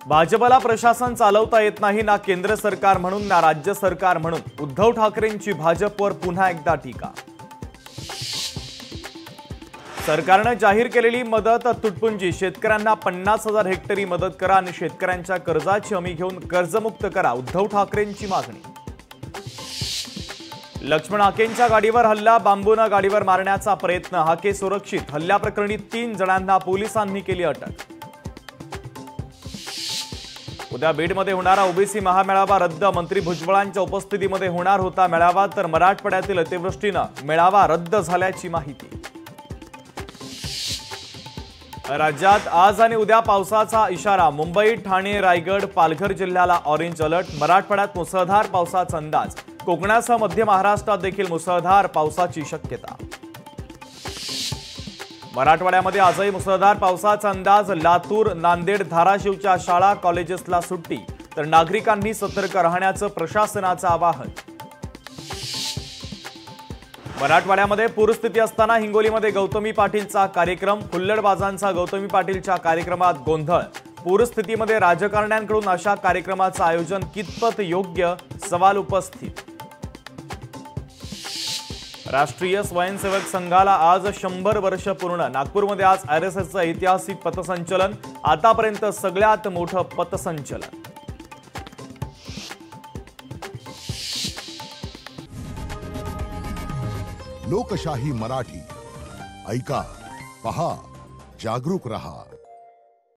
भाजपला प्रशासन चालवता येत नाही, ना केंद्र सरकार म्हणून ना राज्य सरकार म्हणून. उद्धव ठाकरेंची भाजपवर पुन्हा एकदा टीका. सरकारने जाहीर केलेली मदत तुटपुंजी. शेतकऱ्यांना 50,000 हेक्टरी मदत करा आणि शेतकऱ्यांच्या कर्जाची हमी घेऊन कर्जमुक्त करा. उद्धव ठाकरेंची मागणी. लक्ष्मण हाकेंच्या गाडीवर हल्ला. बांबूने गाडीवर मारण्याचा प्रयत्न. हाके सुरक्षित. हल्ल्याप्रकरणी 3 जणांना पोलिसांनी केली अटक. उद्या बीडमध्ये होणारा ओबीसी महामेळावा रद्द. मंत्री भुजबळांच्या उपस्थितीमध्ये होणार होता मेळावा, तर मराठवाड्यातील अतिवृष्टीने मेळावा रद्द झाल्याची माहिती. राज्यात आज आणि उद्या पावसाचा इशारा. मुंबई, ठाणे, रायगड, पालघर जिल्ह्याला ऑरेंज अलर्ट. मराठवाड्यात मुसळधार पावसाचा अंदाज. कोकणासह मध्य महाराष्ट्रात देखील मुसळधार पावसाची शक्यता. मराठवाड्यामध्ये आजही मुसळधार पावसाचा अंदाज. लातूर, नांदेड, धाराशिवच्या शाळा कॉलेजेसला सुट्टी, तर नागरिकांनी सतर्क राहण्याचं प्रशासनाचं आवाहन. मराठवाड्यामध्ये पूरस्थिती असताना हिंगोलीमध्ये गौतमी पाटीलचा कार्यक्रम. हुल्लडबाजांचा गौतमी पाटीलच्या कार्यक्रमात गोंधळ. पूरस्थितीमध्ये राजकारण्यांकडून अशा कार्यक्रमाचं आयोजन कितपत योग्य, सवाल उपस्थित. राष्ट्रीय स्वयंसेवक संघाला आज 100 वर्ष पूर्ण. नागपूरमध्ये आज आरएसएसचं ऐतिहासिक पथसंचलन. आतापर्यंत सगळ्यात मोठं पथसंचलन. लोकशाही मराठी ऐका, पहा, जागरूक रहा.